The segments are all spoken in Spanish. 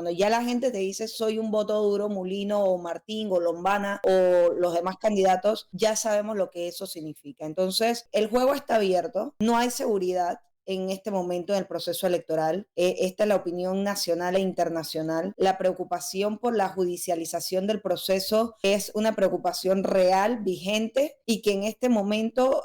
Cuando ya la gente te dice soy un voto duro, Mulino o Martín o Lombana o los demás candidatos, ya sabemos lo que eso significa. Entonces, el juego está abierto, no hay seguridad en este momento en el proceso electoral. Esta es la opinión nacional e internacional. La preocupación por la judicialización del proceso es una preocupación real, vigente, y que en este momento,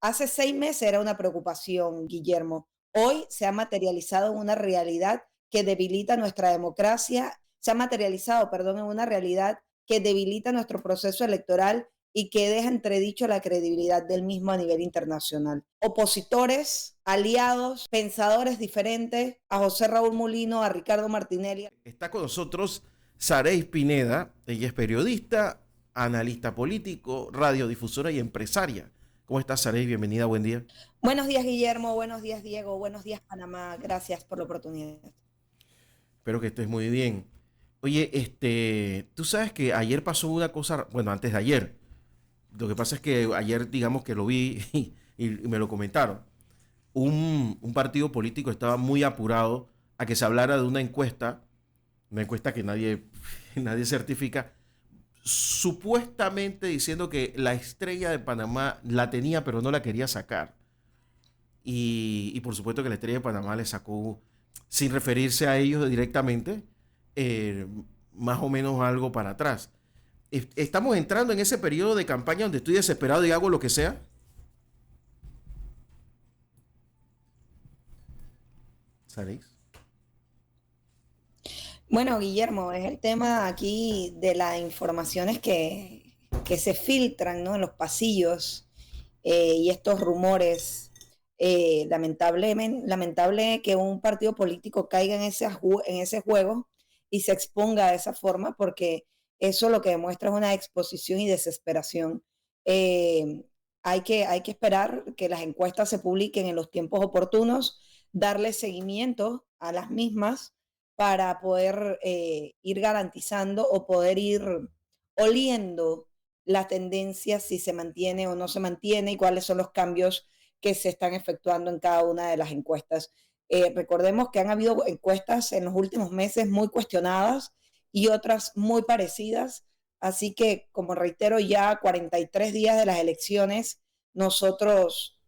hace 6 meses era una preocupación, Guillermo. Hoy se ha materializado en una realidad que debilita nuestra democracia, se ha materializado, perdón, en una realidad que debilita nuestro proceso electoral y que deja entredicho la credibilidad del mismo a nivel internacional. Opositores, aliados, pensadores diferentes, a José Raúl Mulino, a Ricardo Martinelli. Está con nosotros Sarey Pineda, ella es periodista, analista político, radiodifusora y empresaria. ¿Cómo estás, Sarey? Bienvenida, buen día. Buenos días, Guillermo, buenos días, Diego, buenos días, Panamá. Gracias por la oportunidad. Espero que estés muy bien. Oye, tú sabes que ayer pasó una cosa, bueno, antes de ayer. Lo que pasa es que ayer, digamos que lo vi y me lo comentaron. Un partido político estaba muy apurado a que se hablara de una encuesta que nadie, nadie certifica, supuestamente diciendo que la estrella de Panamá la tenía pero no la quería sacar. Y por supuesto que la estrella de Panamá le sacó, sin referirse a ellos directamente, eh, más o menos algo para atrás. Estamos entrando en ese periodo de campaña donde estoy desesperado y hago lo que sea. ¿Sabéis? Bueno, Guillermo, es el tema aquí de las informaciones que se filtran, ¿no?, en los pasillos, y estos rumores. Lamentable que un partido político caiga en ese juego y se exponga de esa forma, porque eso lo que demuestra es una exposición y desesperación. Eh, hay que esperar que las encuestas se publiquen en los tiempos oportunos, darle seguimiento a las mismas para poder, ir garantizando o poder ir oliendo la tendencia, si se mantiene o no se mantiene, y cuáles son los cambios que se están efectuando en cada una de las encuestas. Recordemos que han habido encuestas en los últimos meses muy cuestionadas y otras muy parecidas, así que, como reitero, ya 43 días de las elecciones, nosotros,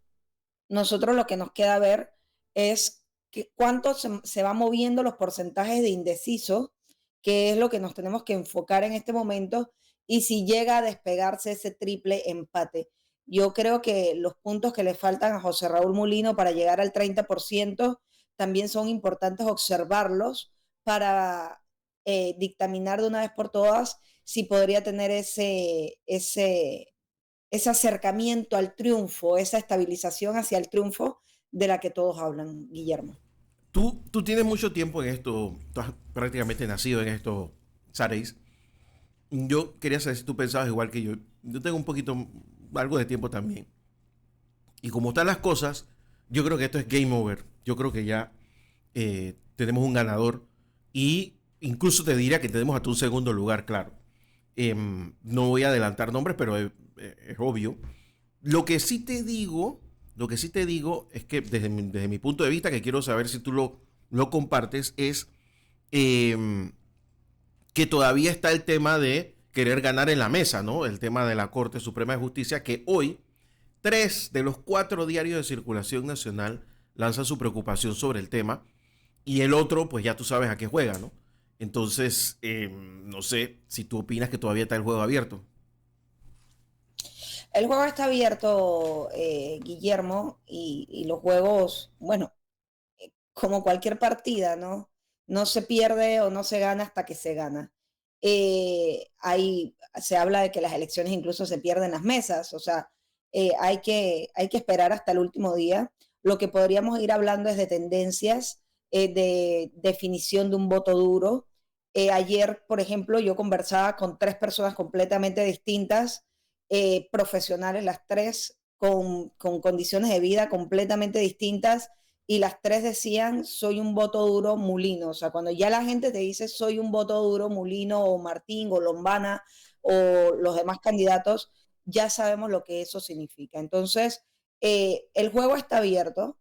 nosotros lo que nos queda ver es cuánto se va moviendo los porcentajes de indeciso, que es lo que nos tenemos que enfocar en este momento, y si llega a despegarse ese triple empate. Yo creo que los puntos que le faltan a José Raúl Mulino para llegar al 30% también son importantes observarlos para, dictaminar de una vez por todas si podría tener ese acercamiento al triunfo, esa estabilización hacia el triunfo de la que todos hablan, Guillermo. Tú tienes mucho tiempo en esto, tú has prácticamente nacido en esto, Sareis. Yo quería saber si tú pensabas igual que yo. Yo tengo un poquito, algo de tiempo también. Y como están las cosas, yo creo que esto es game over. Yo creo que ya tenemos un ganador. Y incluso te diría que tenemos hasta un segundo lugar, claro. No voy a adelantar nombres, pero es obvio. Lo que sí te digo, lo que sí te digo es que desde mi punto de vista, que quiero saber si tú lo compartes, es eh, que todavía está el tema de querer ganar en la mesa, ¿no? El tema de la Corte Suprema de Justicia, que hoy 3 de los 4 diarios de circulación nacional lanzan su preocupación sobre el tema y el otro, pues ya tú sabes a qué juega, ¿no? Entonces, no sé si tú opinas que todavía está el juego abierto. El juego está abierto, Guillermo, y los juegos, bueno, como cualquier partida, ¿no? No se pierde o no se gana hasta que se gana. Se habla de que las elecciones incluso se pierden las mesas, o sea, hay que esperar hasta el último día. Lo que podríamos ir hablando es de tendencias, de definición de un voto duro. Ayer, por ejemplo, yo conversaba con 3 personas completamente distintas, profesionales las tres, con condiciones de vida completamente distintas, y las tres decían, soy un voto duro Mulino. O sea, cuando ya la gente te dice, soy un voto duro Mulino o Martín o Lombana o los demás candidatos, ya sabemos lo que eso significa. Entonces, el juego está abierto,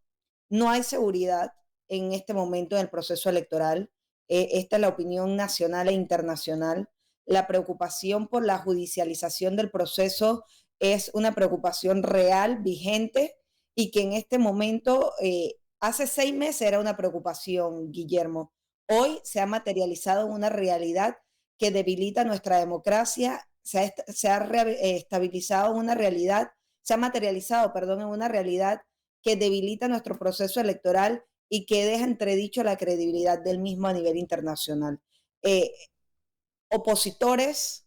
no hay seguridad en este momento en el proceso electoral. esta es la opinión nacional e internacional. La preocupación por la judicialización del proceso es una preocupación real, vigente, y que en este momento, hace 6 meses era una preocupación, Guillermo. Hoy se ha materializado en una realidad que debilita nuestra democracia, se ha estabilizado en una realidad, se ha materializado, perdón, en una realidad que debilita nuestro proceso electoral y que deja entredicho la credibilidad del mismo a nivel internacional. Eh, Opositores,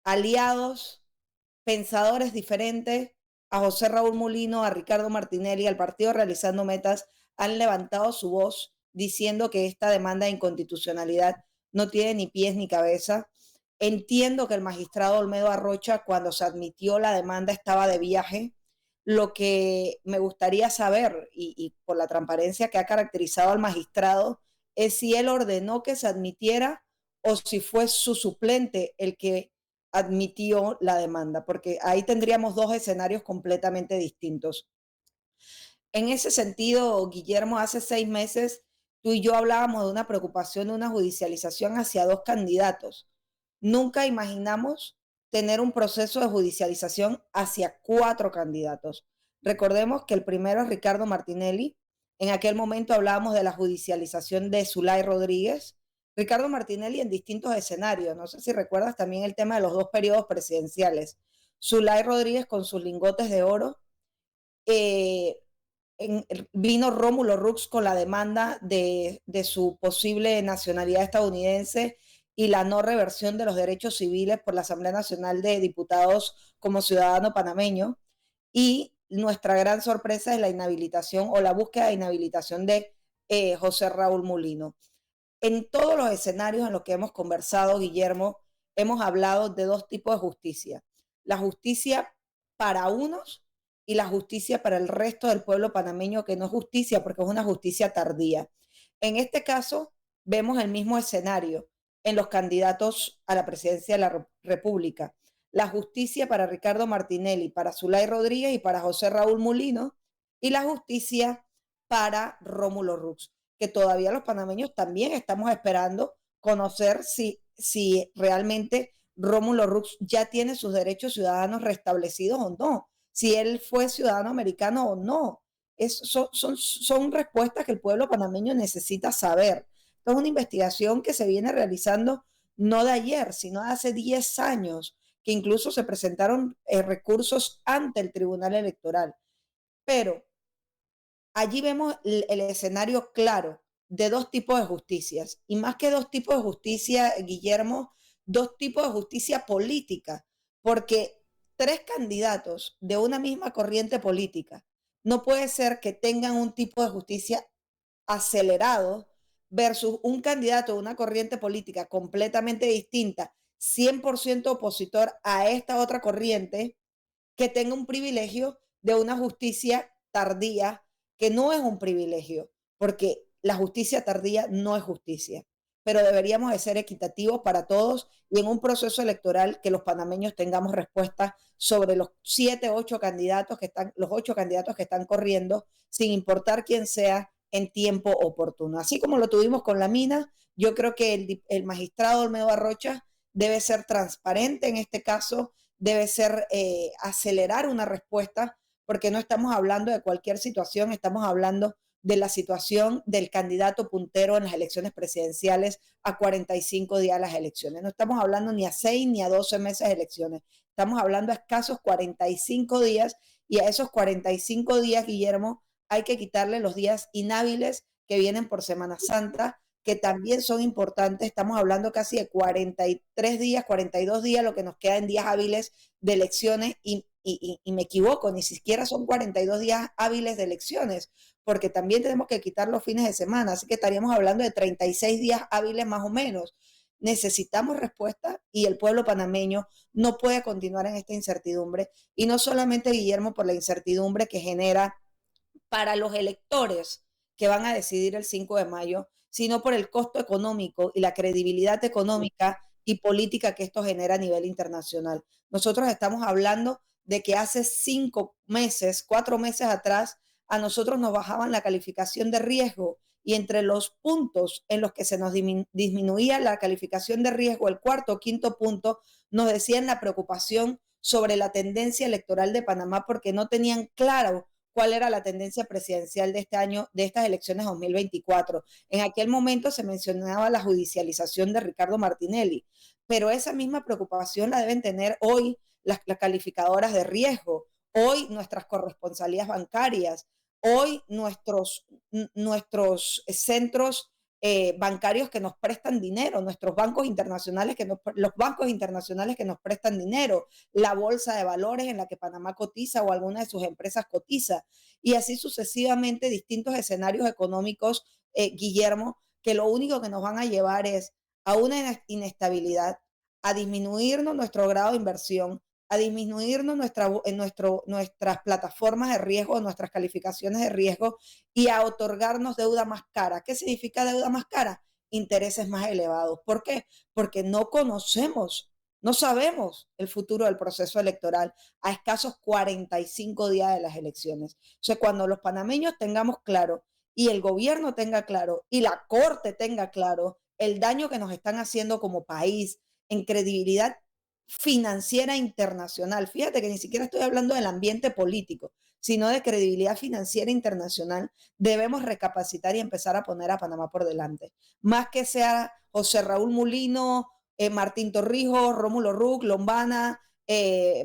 aliados, pensadores diferentes, a José Raúl Mulino, a Ricardo Martinelli, al partido Realizando Metas, han levantado su voz diciendo que esta demanda de inconstitucionalidad no tiene ni pies ni cabeza. Entiendo que el magistrado Olmedo Arrocha, cuando se admitió la demanda, estaba de viaje. Lo que me gustaría saber, y por la transparencia que ha caracterizado al magistrado, es si él ordenó que se admitiera o si fue su suplente el que admitió la demanda, porque ahí tendríamos dos escenarios completamente distintos. En ese sentido, Guillermo, hace 6 meses tú y yo hablábamos de una preocupación de una judicialización hacia dos candidatos. Nunca imaginamos tener un proceso de judicialización hacia 4 candidatos. Recordemos que el primero es Ricardo Martinelli. En aquel momento hablábamos de la judicialización de Zulay Rodríguez. Ricardo Martinelli en distintos escenarios. No sé si recuerdas también el tema de los dos periodos presidenciales. Zulay Rodríguez con sus lingotes de oro. Eh, Vino Rómulo Rux con la demanda de su posible nacionalidad estadounidense y la no reversión de los derechos civiles por la Asamblea Nacional de Diputados como ciudadano panameño. Y nuestra gran sorpresa es la inhabilitación o la búsqueda de inhabilitación de José Raúl Mulino. En todos los escenarios en los que hemos conversado, Guillermo, hemos hablado de dos tipos de justicia. La justicia para unos y la justicia para el resto del pueblo panameño, que no es justicia porque es una justicia tardía. En este caso, vemos el mismo escenario en los candidatos a la presidencia de la República. La justicia para Ricardo Martinelli, para Zulay Rodríguez y para José Raúl Mulino, y la justicia para Rómulo Rux, que todavía los panameños también estamos esperando conocer si realmente Rómulo Rux ya tiene sus derechos ciudadanos restablecidos o no, si él fue ciudadano americano o no. Son respuestas que el pueblo panameño necesita saber. Esto es una investigación que se viene realizando no de ayer, sino de hace 10 años, que incluso se presentaron recursos ante el Tribunal Electoral. Pero allí vemos el escenario claro de dos tipos de justicias. Y más que dos tipos de justicia, Guillermo, dos tipos de justicia política. Porque 3 candidatos de una misma corriente política no puede ser que tengan un tipo de justicia acelerado versus un candidato de una corriente política completamente distinta, 100% opositor a esta otra corriente, que tenga un privilegio de una justicia tardía, que no es un privilegio, porque la justicia tardía no es justicia, pero deberíamos de ser equitativos para todos y en un proceso electoral que los panameños tengamos respuesta sobre los 7, 8 candidatos que están, los 8 candidatos que están corriendo, sin importar quién sea, en tiempo oportuno. Así como lo tuvimos con la mina, yo creo que el magistrado Olmedo Arrocha debe ser transparente en este caso, debe ser acelerar una respuesta, porque no estamos hablando de cualquier situación, estamos hablando de la situación del candidato puntero en las elecciones presidenciales a 45 días de las elecciones. No estamos hablando ni a 6 ni a 12 meses de elecciones, estamos hablando a escasos 45 días y a esos 45 días, Guillermo, hay que quitarle los días inhábiles que vienen por Semana Santa, que también son importantes. Estamos hablando casi de 43 días, 42 días, lo que nos queda en días hábiles de elecciones, y me equivoco, ni siquiera son 42 días hábiles de elecciones, porque también tenemos que quitar los fines de semana, así que estaríamos hablando de 36 días hábiles más o menos. Necesitamos respuesta y el pueblo panameño no puede continuar en esta incertidumbre, y no solamente, Guillermo, por la incertidumbre que genera para los electores que van a decidir el 5 de mayo, sino por el costo económico y la credibilidad económica y política que esto genera a nivel internacional. Nosotros estamos hablando de que hace 5 meses, 4 meses atrás, a nosotros nos bajaban la calificación de riesgo y entre los puntos en los que se nos disminuía la calificación de riesgo, el cuarto o quinto punto, nos decían la preocupación sobre la tendencia electoral de Panamá porque no tenían claro cuál era la tendencia presidencial de este año, de estas elecciones 2024. En aquel momento se mencionaba la judicialización de Ricardo Martinelli, pero esa misma preocupación la deben tener hoy las calificadoras de riesgo, hoy nuestras corresponsalías bancarias, hoy nuestros centros bancarios que nos prestan dinero, nuestros bancos internacionales los bancos internacionales que nos prestan dinero, la bolsa de valores en la que Panamá cotiza o alguna de sus empresas cotiza, y así sucesivamente distintos escenarios económicos, Guillermo, que lo único que nos van a llevar es a una inestabilidad, a disminuirnos nuestro grado de inversión, a disminuirnos nuestras plataformas de riesgo, nuestras calificaciones de riesgo y a otorgarnos deuda más cara. ¿Qué significa deuda más cara? Intereses más elevados. ¿Por qué? Porque no conocemos, no sabemos el futuro del proceso electoral a escasos 45 días de las elecciones. O sea, cuando los panameños tengamos claro y el gobierno tenga claro y la corte tenga claro el daño que nos están haciendo como país en credibilidad financiera internacional. Fíjate que ni siquiera estoy hablando del ambiente político, sino de credibilidad financiera internacional. Debemos recapacitar y empezar a poner a Panamá por delante. Más que sea José Raúl Mulino, Martín Torrijos, Rómulo Ruc, Lombana,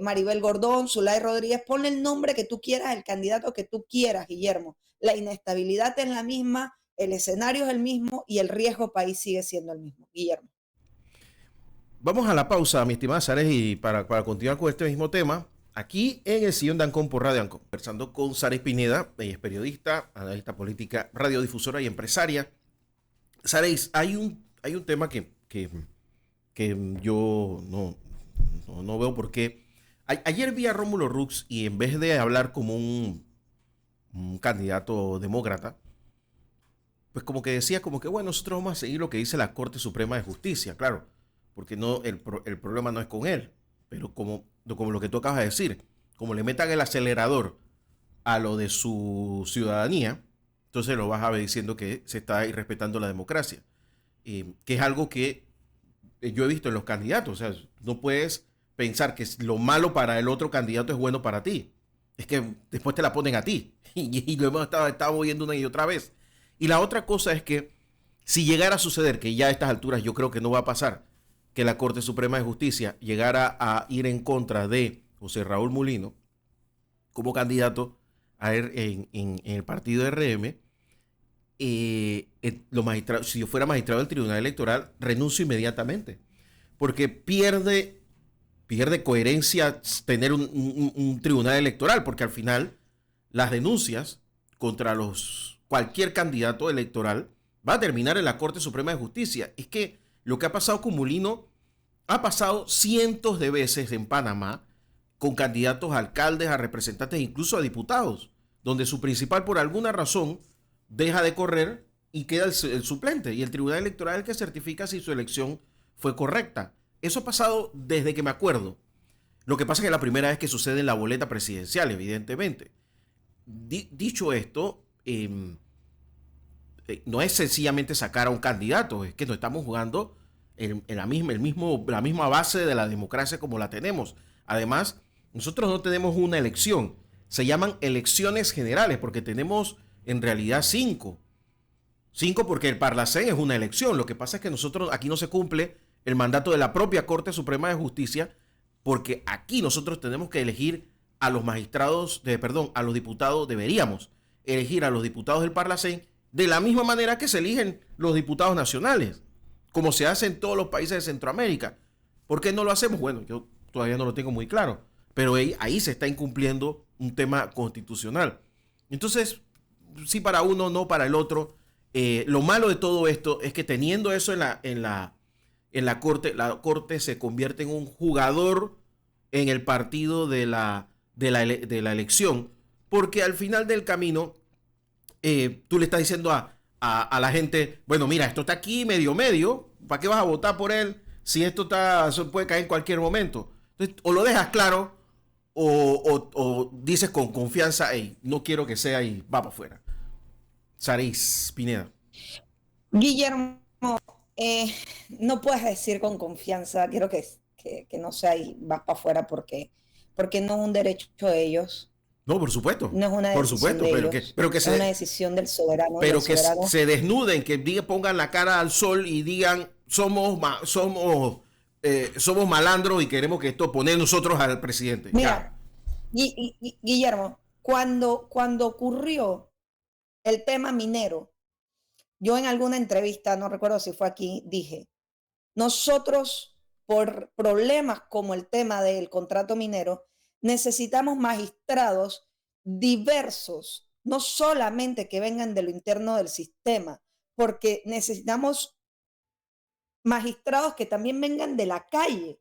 Maribel Gordón, Zulay Rodríguez, ponle el nombre que tú quieras, el candidato que tú quieras, Guillermo. La inestabilidad es la misma, el escenario es el mismo y el riesgo país sigue siendo el mismo, Guillermo. Vamos a la pausa, mi estimada Sares, y para continuar con este mismo tema, aquí en el Sillón de Ancon por Radio Ancon, conversando con Sares Pineda, ella es periodista, analista política, radiodifusora y empresaria. Sares, hay un tema que yo no veo por qué. Ayer vi a Rómulo Rux y en vez de hablar como un candidato demócrata, pues como que decía como que, bueno, nosotros vamos a seguir lo que dice la Corte Suprema de Justicia, claro, porque el problema no es con él, pero como lo que tú acabas de decir, como le metan el acelerador a lo de su ciudadanía, entonces lo vas a ver diciendo que se está irrespetando la democracia, que es algo que yo he visto en los candidatos. O sea, no puedes pensar que lo malo para el otro candidato es bueno para ti. Es que después te la ponen a ti. Y lo hemos estado oyendo una y otra vez. Y la otra cosa es que si llegara a suceder, que ya a estas alturas yo creo que no va a pasar, que la Corte Suprema de Justicia llegara a ir en contra de José Raúl Mulino como candidato en el partido RM, si yo fuera magistrado del Tribunal Electoral, renuncio inmediatamente, porque pierde coherencia tener un tribunal electoral, porque al final las denuncias contra cualquier candidato electoral va a terminar en la Corte Suprema de Justicia. Es que lo que ha pasado con Mulino ha pasado cientos de veces en Panamá con candidatos a alcaldes, a representantes, incluso a diputados, donde su principal por alguna razón deja de correr y queda el suplente, y el Tribunal Electoral es el que certifica si su elección fue correcta. Eso ha pasado desde que me acuerdo. Lo que pasa es que la primera vez que sucede en la boleta presidencial, evidentemente. Dicho esto, no es sencillamente sacar a un candidato, es que no estamos jugando en la misma base de la democracia como la tenemos. Además, nosotros no tenemos una elección, se llaman elecciones generales, porque tenemos en realidad 5. 5 porque el Parlacén es una elección. Lo que pasa es que nosotros aquí no se cumple el mandato de la propia Corte Suprema de Justicia, porque aquí nosotros tenemos que elegir a los a los diputados, deberíamos elegir a los diputados del Parlacén de la misma manera que se eligen los diputados nacionales, como se hace en todos los países de Centroamérica. ¿Por qué no lo hacemos? Bueno, yo todavía no lo tengo muy claro, pero ahí se está incumpliendo un tema constitucional. Entonces, sí para uno, no para el otro. Lo malo de todo esto es que teniendo eso en la Corte se convierte en un jugador en el partido de la elección, porque al final del camino tú le estás diciendo a la gente, bueno, mira, esto está aquí medio, ¿para qué vas a votar por él si eso puede caer en cualquier momento? Entonces, o lo dejas claro o dices con confianza, hey, no quiero que sea y va para afuera. Saris Pineda. Guillermo, eh, no puedes decir con confianza, quiero que no sea y vas para afuera porque no es un derecho de ellos, No, no es una por decisión supuesto, de ellos, es una decisión del soberano y el pero que soberano. se desnuden, que pongan la cara al sol y digan somos malandros y queremos que esto poner nosotros al presidente. Ya. Mira, Guillermo, cuando ocurrió el tema minero, yo en alguna entrevista, no recuerdo si fue aquí, dije, nosotros por problemas como el tema del contrato minero, necesitamos magistrados diversos, no solamente que vengan de lo interno del sistema, porque necesitamos magistrados que también vengan de la calle,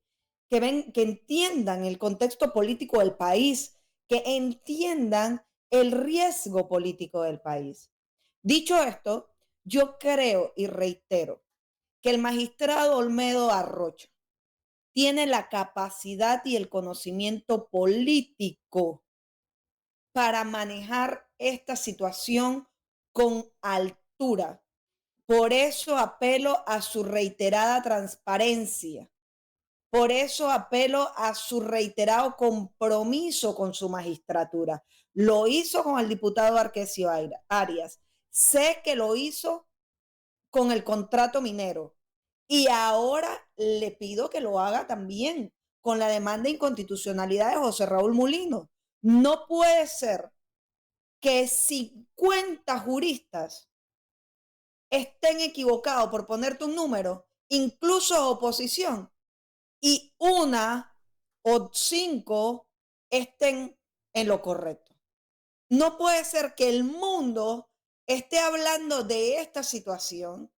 que entiendan el contexto político del país, que entiendan el riesgo político del país. Dicho esto, yo creo y reitero que el magistrado Olmedo Arrocha tiene la capacidad y el conocimiento político para manejar esta situación con altura. Por eso apelo a su reiterada transparencia. Por eso apelo a su reiterado compromiso con su magistratura. Lo hizo con el diputado Arquesio Arias. Sé que lo hizo con el contrato minero. Y ahora le pido que lo haga también con la demanda de inconstitucionalidad de José Raúl Mulino. No puede ser que 50 juristas estén equivocados, por ponerte un número, incluso oposición, y una o 5 estén en lo correcto. No puede ser que el mundo esté hablando de esta situación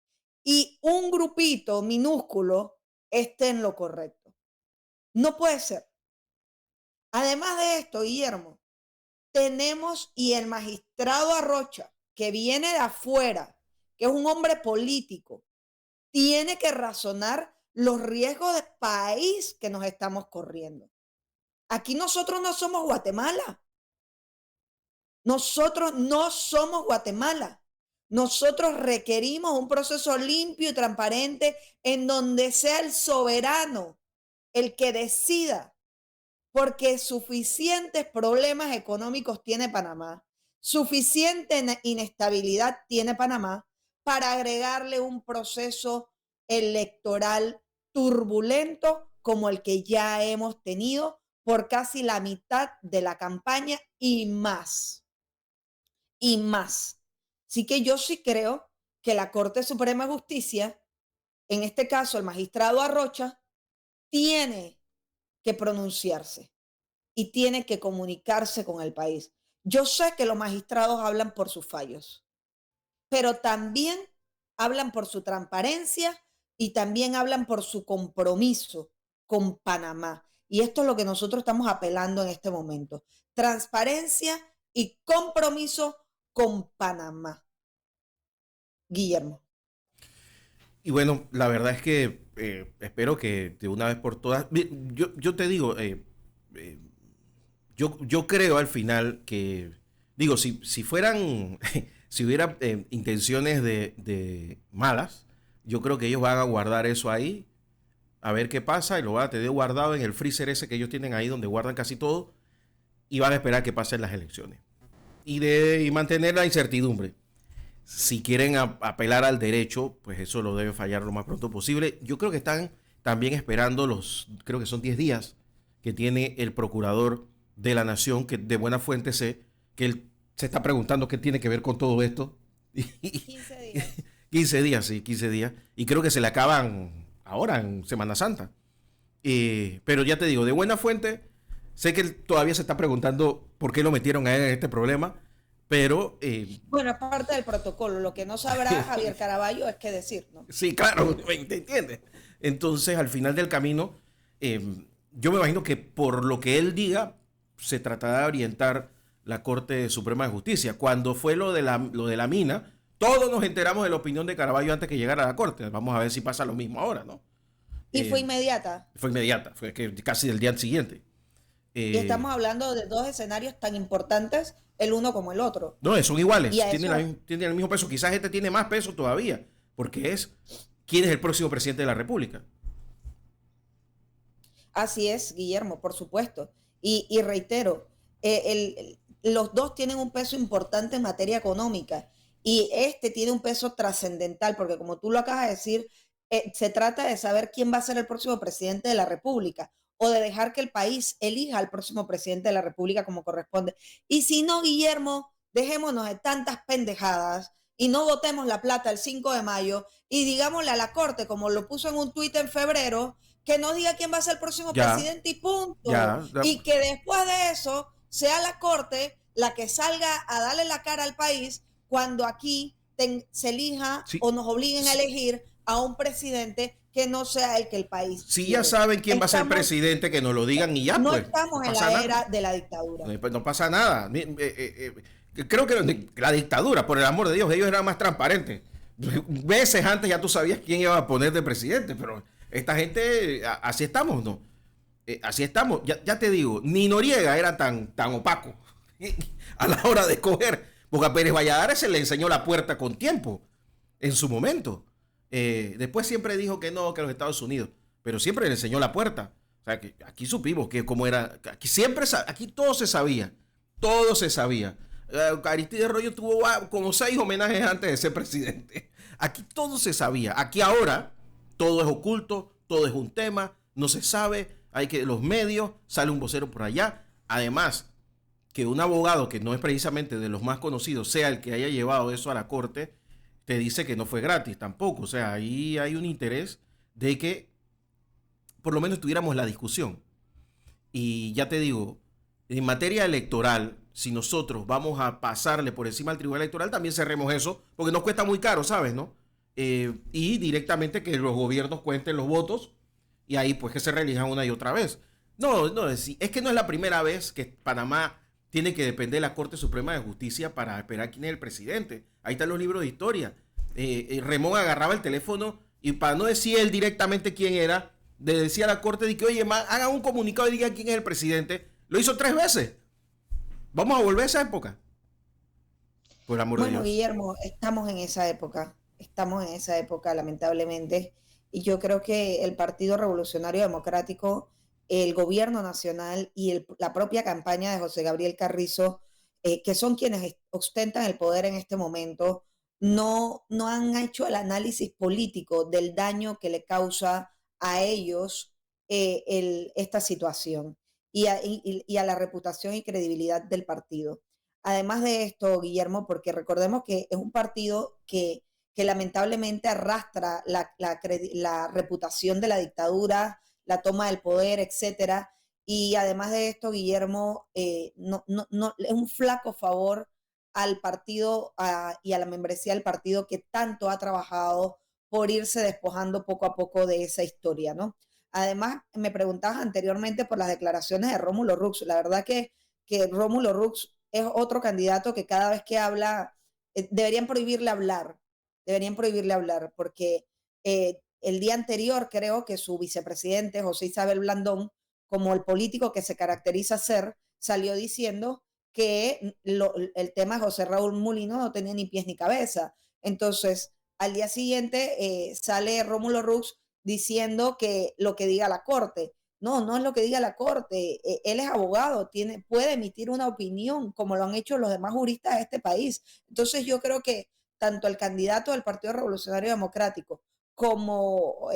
y un grupito minúsculo esté en lo correcto. No puede ser. Además de esto, Guillermo, tenemos y el magistrado Arrocha, que viene de afuera, que es un hombre político, tiene que razonar los riesgos de país que nos estamos corriendo. Aquí nosotros no somos Guatemala. Nosotros no somos Guatemala. Nosotros requerimos un proceso limpio y transparente en donde sea el soberano el que decida, porque suficientes problemas económicos tiene Panamá, suficiente inestabilidad tiene Panamá para agregarle un proceso electoral turbulento como el que ya hemos tenido por casi la mitad de la campaña y más. Y más. Así que yo sí creo que la Corte Suprema de Justicia, en este caso el magistrado Arrocha, tiene que pronunciarse y tiene que comunicarse con el país. Yo sé que los magistrados hablan por sus fallos, pero también hablan por su transparencia y también hablan por su compromiso con Panamá. Y esto es lo que nosotros estamos apelando en este momento. Transparencia y compromiso con Panamá. Guillermo. Y bueno, la verdad es que espero que de una vez por todas, yo te digo, eh, yo creo al final que, digo, si fueran, si hubiera intenciones de malas, yo creo que ellos van a guardar eso ahí, a ver qué pasa, y lo van a tener guardado en el freezer ese que ellos tienen ahí donde guardan casi todo, y van a esperar que pasen las elecciones. Y mantener la incertidumbre. Si quieren apelar al derecho, pues eso lo deben fallar lo más pronto posible. Yo creo que están también esperando creo que son 10 días que tiene el procurador de la nación, que de buena fuente sé que él se está preguntando qué tiene que ver con todo esto. 15 días. 15 días, sí, 15 días. Y creo que se le acaban ahora, en Semana Santa. Pero ya te digo, de buena fuente, sé que él todavía se está preguntando por qué lo metieron a él en este problema, pero Bueno, es parte del protocolo. Lo que no sabrá Javier Caraballo es qué decir, ¿no? sí, claro, ¿te entiendes? Entonces, al final del camino, yo me imagino que por lo que él diga, se tratará de orientar la Corte Suprema de Justicia. Cuando fue lo de la mina, todos nos enteramos de la opinión de Caraballo antes que llegara a la Corte. Vamos a ver si pasa lo mismo ahora, ¿no? Y fue Eh, inmediata. fue inmediata, fue casi del día siguiente. Y Eh, estamos hablando de dos escenarios tan importantes, el uno como el otro. no, son Y iguales, a eso, tienen el mismo peso. Quizás este tiene más peso todavía, porque es quién es el próximo presidente de la República. Así es, Guillermo, por supuesto. Y reitero, los dos tienen un peso importante en materia económica y este tiene un peso trascendental, porque como tú lo acabas de decir, se trata de saber quién va a ser el próximo presidente de la República o de dejar que el país elija al próximo presidente de la República como corresponde. Y si no, Guillermo, dejémonos de tantas pendejadas y no votemos la plata el 5 de mayo y digámosle a la Corte, como lo puso en un tuit en febrero, que no diga quién va a ser el próximo Ya, presidente y punto. ya, Y que después de eso sea la Corte la que salga a darle la cara al país cuando aquí se elija sí, o nos obliguen a sí, elegir a un presidente que no sea el que el país si ya quiere. saben quién va a ser presidente, que nos lo digan y ya, No pues, no estamos en pasa la nada. era de la dictadura. Pues no pasa nada. Creo que la dictadura, por el amor de Dios, ellos eran más transparentes. Meses antes ya tú sabías quién iba a poner de presidente, pero esta gente, así estamos, ¿no? Así estamos. Ya te digo, ni Noriega era tan opaco a la hora de escoger, porque a Pérez Valladares se le enseñó la puerta con tiempo, en su momento. Después siempre dijo que no, que los Estados Unidos, pero siempre le enseñó la puerta. O sea, que aquí supimos que cómo era, aquí siempre, aquí todo se sabía, todo se sabía. Aristide Royo tuvo como 6 homenajes antes de ser presidente. Aquí todo se sabía. Aquí ahora todo es oculto, todo es un tema, no se sabe, hay que los medios, sale un vocero por allá. Además, que un abogado que no es precisamente de los más conocidos sea el que haya llevado eso a la corte, te dice que no fue gratis tampoco. O sea, ahí hay un interés de que por lo menos tuviéramos la discusión. Y ya te digo, en materia electoral, si nosotros vamos a pasarle por encima al tribunal electoral, también cerremos eso, porque nos cuesta muy caro, ¿sabes? ¿No? Y directamente que los gobiernos cuenten los votos y ahí pues que se reelijan una y otra vez. No, es que no es la primera vez que Panamá tiene que depender de la Corte Suprema de Justicia para esperar quién es el presidente. Ahí están los libros de historia. Remón agarraba el teléfono y para no decir él directamente quién era, le decía a la Corte de que, oye, hagan un comunicado y digan quién es el presidente. Lo hizo 3 veces. Vamos a volver a esa época. Por el amor de Bueno, Dios. Guillermo, estamos en esa época, lamentablemente, y yo creo que el Partido Revolucionario Democrático, el gobierno nacional y la propia campaña de José Gabriel Carrizo, que son quienes ostentan el poder en este momento, no han hecho el análisis político del daño que le causa a ellos esta situación y a la reputación y credibilidad del partido. Además de esto, Guillermo, porque recordemos que es un partido que lamentablemente arrastra la reputación de la dictadura, la toma del poder, etcétera. Y además de esto, Guillermo, no, es un flaco favor al partido y a la membresía del partido que tanto ha trabajado por irse despojando poco a poco de esa historia, ¿no? Además, me preguntabas anteriormente por las declaraciones de Rómulo Rux. La verdad que Rómulo Rux es otro candidato que cada vez que habla, deberían prohibirle hablar, porque el día anterior creo que su vicepresidente, José Isabel Blandón, como el político que se caracteriza ser, salió diciendo que el tema de José Raúl Mulino no tenía ni pies ni cabeza. Entonces, al día siguiente sale Rómulo Rux diciendo que lo que diga la Corte. No es lo que diga la Corte. Él es abogado, puede emitir una opinión como lo han hecho los demás juristas de este país. Entonces yo creo que tanto el candidato del Partido Revolucionario Democrático como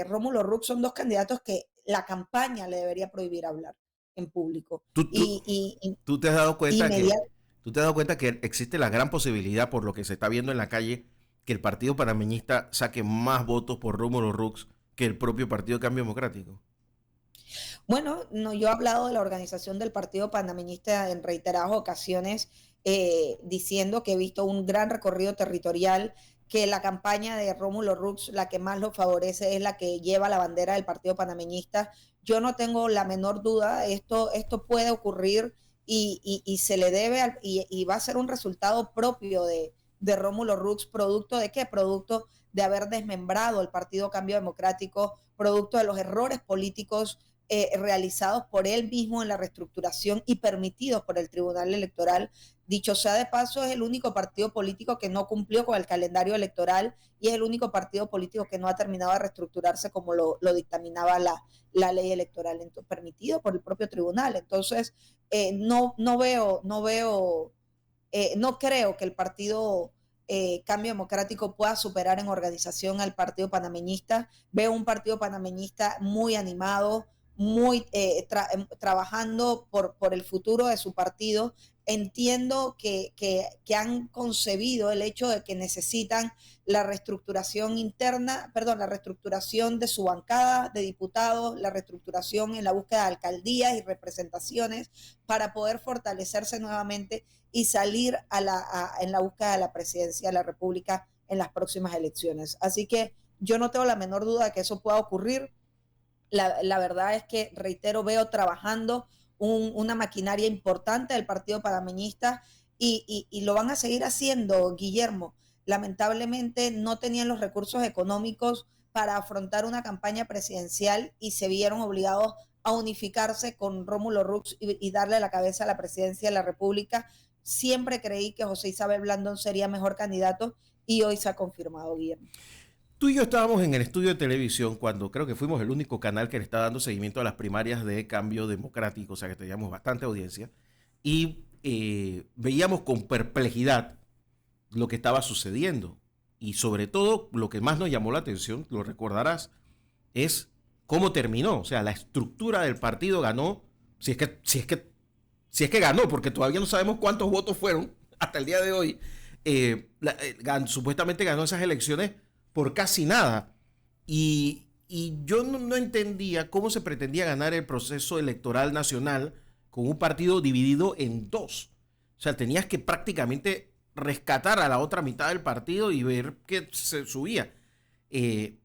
Rómulo Rux son dos candidatos que la campaña le debería prohibir hablar en público. Tú, tú, Y tú te has dado cuenta que, inmediatamente. tú te has dado cuenta que existe la gran posibilidad, por lo que se está viendo en la calle, que el partido panameñista saque más votos por Rómulo Rux que el propio Partido Cambio Democrático. Bueno, no, yo he hablado de la organización del Partido Panameñista en reiteradas ocasiones, diciendo que he visto un gran recorrido territorial, que la campaña de Rómulo Rux, la que más lo favorece, es la que lleva la bandera del Partido Panameñista. Yo no tengo la menor duda, esto puede ocurrir y se le debe, y va a ser un resultado propio de Rómulo Rux, producto de qué? Producto de haber desmembrado el Partido Cambio Democrático, producto de los errores políticos realizados por él mismo en la reestructuración y permitidos por el Tribunal Electoral Dicho sea de paso, es el único partido político que no cumplió con el calendario electoral y es el único partido político que no ha terminado de reestructurarse como lo dictaminaba la ley electoral permitido por el propio tribunal. Entonces, no creo que el partido Cambio Democrático pueda superar en organización al partido panameñista. Veo un partido panameñista muy animado, trabajando por el futuro de su partido. Entiendo que han concebido el hecho de que necesitan la reestructuración interna, perdón, la reestructuración de su bancada de diputados, la reestructuración en la búsqueda de alcaldías y representaciones para poder fortalecerse nuevamente y salir en la búsqueda de la presidencia de la República en las próximas elecciones. Así que yo no tengo la menor duda de que eso pueda ocurrir. La verdad es que, reitero, veo trabajando una maquinaria importante del partido panameñista y lo van a seguir haciendo, Guillermo. Lamentablemente no tenían los recursos económicos para afrontar una campaña presidencial y se vieron obligados a unificarse con Rómulo Rux y darle la cabeza a la presidencia de la República. Siempre creí que José Isabel Blandón sería mejor candidato y hoy se ha confirmado, Guillermo. Tú y yo estábamos en el estudio de televisión cuando creo que fuimos el único canal que le está dando seguimiento a las primarias de Cambio Democrático, o sea que teníamos bastante audiencia, y veíamos con perplejidad lo que estaba sucediendo. Y sobre todo, lo que más nos llamó la atención, lo recordarás, es cómo terminó. O sea, la estructura del partido ganó, si es que ganó, porque todavía no sabemos cuántos votos fueron hasta el día de hoy. Supuestamente ganó esas elecciones por casi nada. Y yo no entendía cómo se pretendía ganar el proceso electoral nacional con un partido dividido en dos. O sea, tenías que prácticamente rescatar a la otra mitad del partido y ver que se subía. Eh,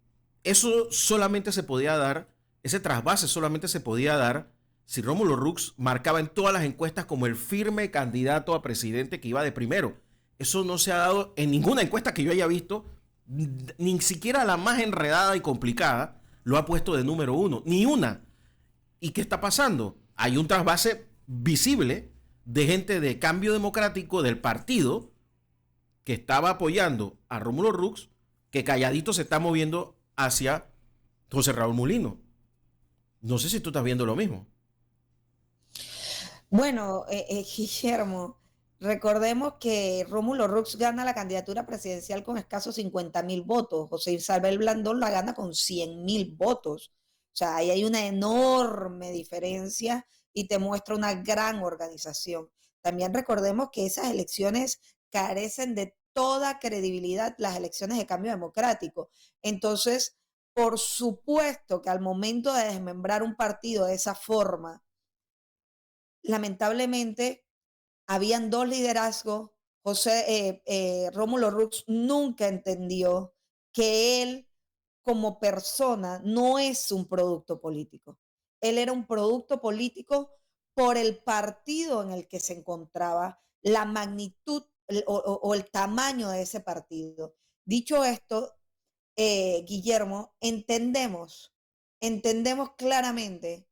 Eso solamente se podía dar, ese trasvase solamente se podía dar si Rómulo Rux marcaba en todas las encuestas como el firme candidato a presidente que iba de primero. Eso no se ha dado en ninguna encuesta que yo haya visto, ni siquiera la más enredada y complicada lo ha puesto de número uno, ni una. ¿Y qué está pasando? Hay un trasvase visible de gente de Cambio Democrático del partido que estaba apoyando a Rómulo Rux, que calladito se está moviendo hacia José Raúl Mulino. No sé si tú estás viendo lo mismo. Bueno, Guillermo, recordemos que Rómulo Rux gana la candidatura presidencial con escasos 50.000 votos. José Isabel Blandón la gana con 100.000 votos. O sea, ahí hay una enorme diferencia y te muestra una gran organización. También recordemos que esas elecciones carecen de toda credibilidad, las elecciones de cambio democrático. Entonces, por supuesto que al momento de desmembrar un partido de esa forma, lamentablemente habían dos liderazgos. Rómulo Rux nunca entendió que él como persona no es un producto político. Él era un producto político por el partido en el que se encontraba, la magnitud o el tamaño de ese partido. Dicho esto, Guillermo, entendemos claramente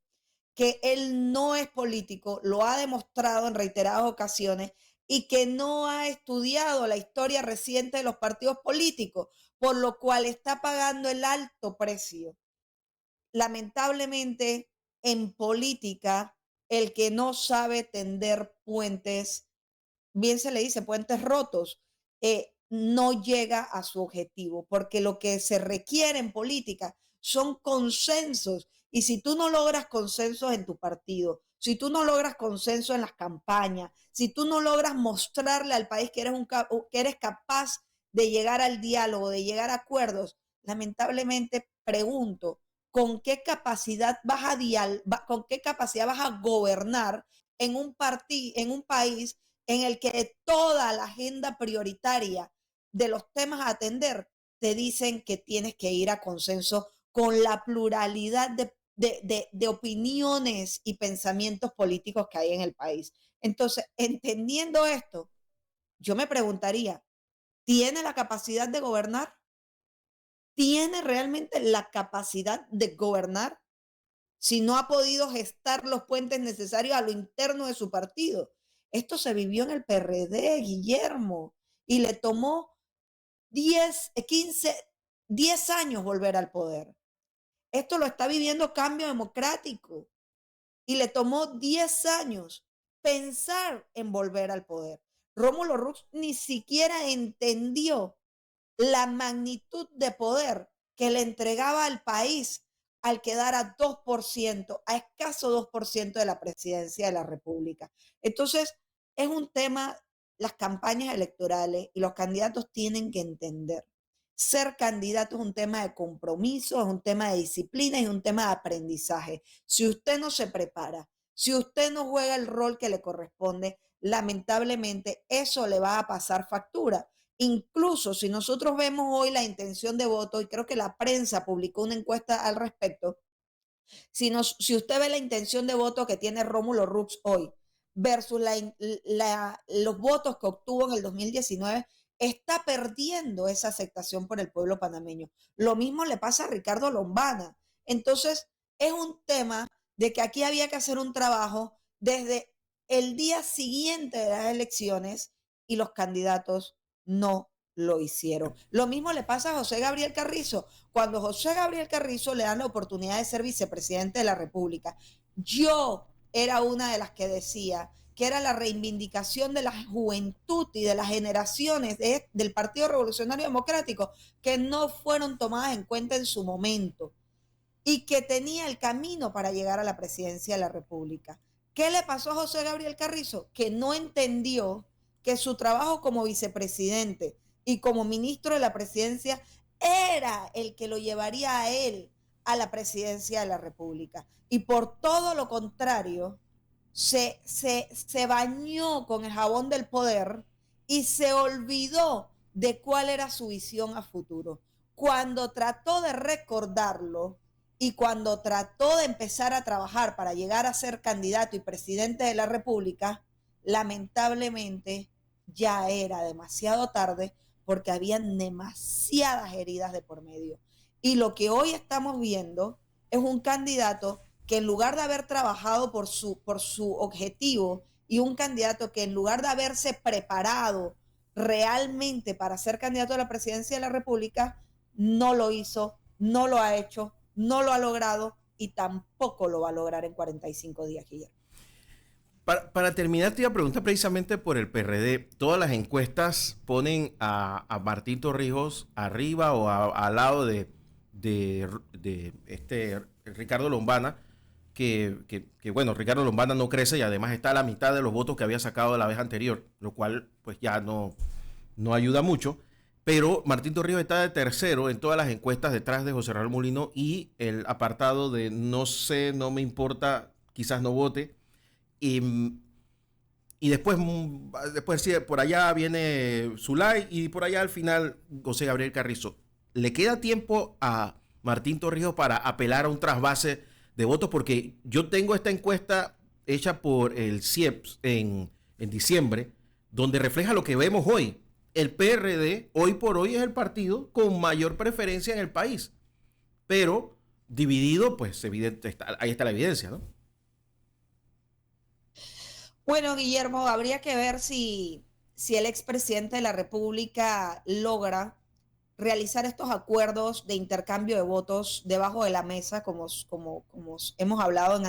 que él no es político, lo ha demostrado en reiteradas ocasiones y que no ha estudiado la historia reciente de los partidos políticos, por lo cual está pagando el alto precio. Lamentablemente, en política, el que no sabe tender puentes, bien se le dice puentes rotos, no llega a su objetivo, porque lo que se requiere en política son consensos. Y si tú no logras consensos en tu partido, si tú no logras consenso en las campañas, si tú no logras mostrarle al país que eres capaz de llegar al diálogo, de llegar a acuerdos, lamentablemente pregunto, ¿con qué capacidad vas a gobernar en un país en el que toda la agenda prioritaria de los temas a atender te dicen que tienes que ir a consenso con la pluralidad de opiniones y pensamientos políticos que hay en el país? Entonces, entendiendo esto, yo me preguntaría, ¿tiene la capacidad de gobernar? ¿Tiene realmente la capacidad de gobernar si no ha podido gestar los puentes necesarios a lo interno de su partido? Esto se vivió en el PRD, Guillermo, y le tomó 10, 15, 10 años volver al poder. Esto lo está viviendo Cambio Democrático y le tomó 10 años pensar en volver al poder. Rómulo Rux ni siquiera entendió la magnitud de poder que le entregaba al país al quedar a 2%, a escaso 2% de la presidencia de la República. Entonces, es un tema, las campañas electorales y los candidatos tienen que entender. Ser candidato es un tema de compromiso, es un tema de disciplina y es un tema de aprendizaje. Si usted no se prepara, si usted no juega el rol que le corresponde, lamentablemente eso le va a pasar factura. Incluso si nosotros vemos hoy la intención de voto, y creo que la prensa publicó una encuesta al respecto, si usted ve la intención de voto que tiene Rómulo Rux hoy versus los votos que obtuvo en el 2019, está perdiendo esa aceptación por el pueblo panameño. Lo mismo le pasa a Ricardo Lombana. Entonces, es un tema de que aquí había que hacer un trabajo desde el día siguiente de las elecciones y los candidatos no lo hicieron. Lo mismo le pasa a José Gabriel Carrizo. Cuando José Gabriel Carrizo le dan la oportunidad de ser vicepresidente de la República, yo era una de las que decía que era la reivindicación de la juventud y de las generaciones del Partido Revolucionario Democrático que no fueron tomadas en cuenta en su momento y que tenía el camino para llegar a la presidencia de la República. ¿Qué le pasó a José Gabriel Carrizo? Que no entendió que su trabajo como vicepresidente y como ministro de la presidencia era el que lo llevaría a él a la presidencia de la República. Y por todo lo contrario, se bañó con el jabón del poder y se olvidó de cuál era su visión a futuro. Cuando trató de recordarlo y cuando trató de empezar a trabajar para llegar a ser candidato y presidente de la República, lamentablemente ya era demasiado tarde porque habían demasiadas heridas de por medio. Y lo que hoy estamos viendo es un candidato que en lugar de haber trabajado por su objetivo y un candidato que en lugar de haberse preparado realmente para ser candidato a la presidencia de la República, no lo hizo, no lo ha hecho, no lo ha logrado y tampoco lo va a lograr en 45 días, Guillermo. Para terminar, te iba a preguntar precisamente por el PRD. Todas las encuestas ponen a Martín Torrijos arriba o al lado de este Ricardo Lombana, que, bueno, Ricardo Lombana no crece y además está a la mitad de los votos que había sacado la vez anterior, lo cual pues ya no ayuda mucho. Pero Martín Torrijos está de tercero en todas las encuestas detrás de José Raúl Mulino y el apartado de no sé, no me importa, quizás no vote. Y, y después sí, por allá viene Zulay y por allá al final José Gabriel Carrizo. ¿Le queda tiempo a Martín Torrijos para apelar a un trasvase de votos? Porque yo tengo esta encuesta hecha por el CIEPS en diciembre, donde refleja lo que vemos hoy. El PRD hoy por hoy es el partido con mayor preferencia en el país, pero dividido, pues evidente, ahí está la evidencia, ¿no? Bueno, Guillermo, habría que ver si el expresidente de la República logra realizar estos acuerdos de intercambio de votos debajo de la mesa, como hemos hablado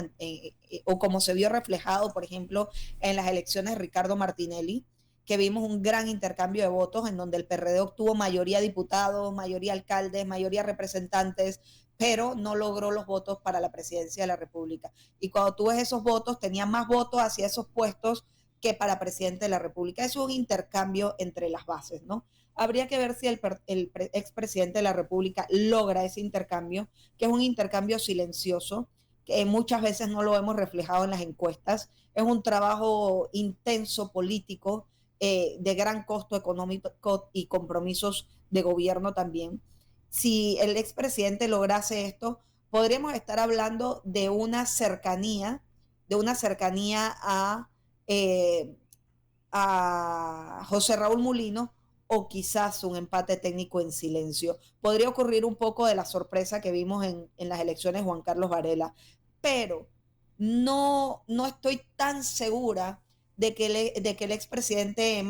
o como se vio reflejado, por ejemplo, en las elecciones de Ricardo Martinelli, que vimos un gran intercambio de votos en donde el PRD obtuvo mayoría diputados, mayoría alcaldes, mayoría representantes, pero no logró los votos para la presidencia de la República. Y cuando tú ves esos votos, tenía más votos hacia esos puestos que para presidente de la República. Eso es un intercambio entre las bases, ¿no? Habría que ver si el expresidente de la República logra ese intercambio, que es un intercambio silencioso, que muchas veces no lo hemos reflejado en las encuestas. Es un trabajo intenso político, de gran costo económico y compromisos de gobierno también. Si el expresidente lograse esto, podríamos estar hablando de una cercanía a José Raúl Mulino o quizás un empate técnico en silencio. Podría ocurrir un poco de la sorpresa que vimos en las elecciones de Juan Carlos Varela, pero no estoy tan segura de que el expresidente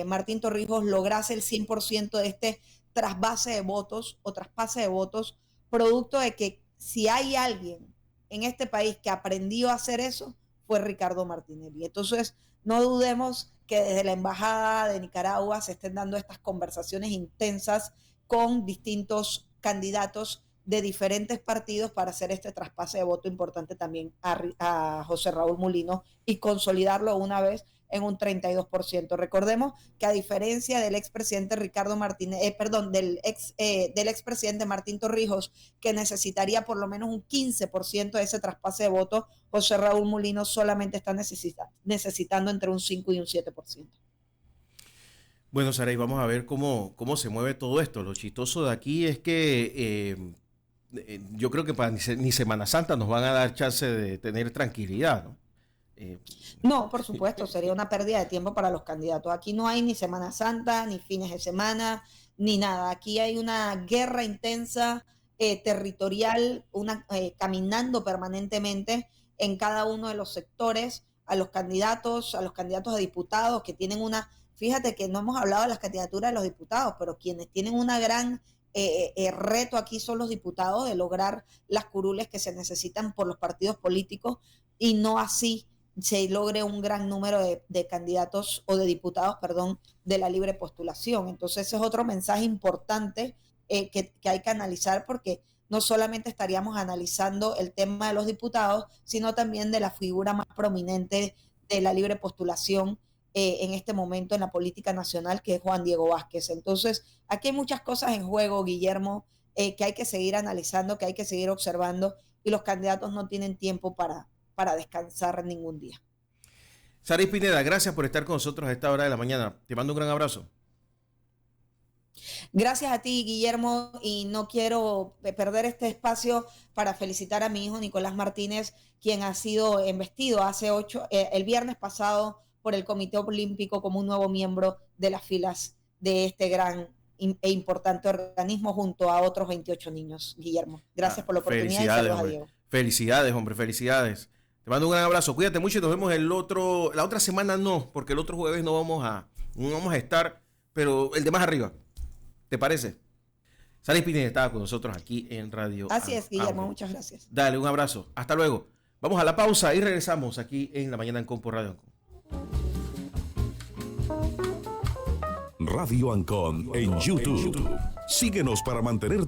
Martín Torrijos lograse el 100% de este trasvase de votos o traspase de votos, producto de que si hay alguien en este país que aprendió a hacer eso, fue Ricardo Martinelli. Entonces, no dudemos que desde la Embajada de Nicaragua se estén dando estas conversaciones intensas con distintos candidatos de diferentes partidos para hacer este traspase de voto importante también a José Raúl Mulino y consolidarlo una vez en un 32%. Recordemos que a diferencia del expresidente Ricardo Martínez, del expresidente Martín Torrijos, que necesitaría por lo menos un 15% de ese traspase de voto, José Raúl Mulino solamente está necesitando entre un 5 y un 7%. Bueno, Saray, vamos a ver cómo se mueve todo esto. Lo chistoso de aquí es que yo creo que para ni Semana Santa nos van a dar chance de tener tranquilidad, ¿no? No, por supuesto, sería una pérdida de tiempo para los candidatos. Aquí no hay ni Semana Santa, ni fines de semana, ni nada. Aquí hay una guerra intensa, territorial, caminando permanentemente en cada uno de los sectores, a los candidatos a diputados que tienen fíjate que no hemos hablado de las candidaturas de los diputados, pero quienes tienen una gran reto aquí son los diputados de lograr las curules que se necesitan por los partidos políticos y no así se logre un gran número de candidatos o de diputados, de la libre postulación. Entonces ese es otro mensaje importante que hay que analizar, porque no solamente estaríamos analizando el tema de los diputados, sino también de la figura más prominente de la libre postulación en este momento en la política nacional, que es Juan Diego Vázquez. Entonces, aquí hay muchas cosas en juego, Guillermo, que hay que seguir analizando, que hay que seguir observando, y los candidatos no tienen tiempo para descansar ningún día. Saray Pineda, gracias por estar con nosotros a esta hora de la mañana. Te mando un gran abrazo. Gracias a ti, Guillermo, y no quiero perder este espacio para felicitar a mi hijo Nicolás Martínez, quien ha sido investido el viernes pasado por el Comité Olímpico como un nuevo miembro de las filas de este gran e importante organismo junto a otros 28 niños. Guillermo, gracias por la oportunidad y saludos a Diego. Felicidades, hombre, felicidades. Te mando un gran abrazo, cuídate mucho y nos vemos la otra semana no, porque el otro jueves no vamos a estar, pero el de más arriba. ¿Te parece? Saray Pineda estaba con nosotros aquí en Radio. Así es, Guillermo, muchas gracias. Dale, un abrazo. Hasta luego. Vamos a la pausa y regresamos aquí en La Mañana Ancon por Radio Ancon. Radio Ancon en YouTube. Síguenos para mantener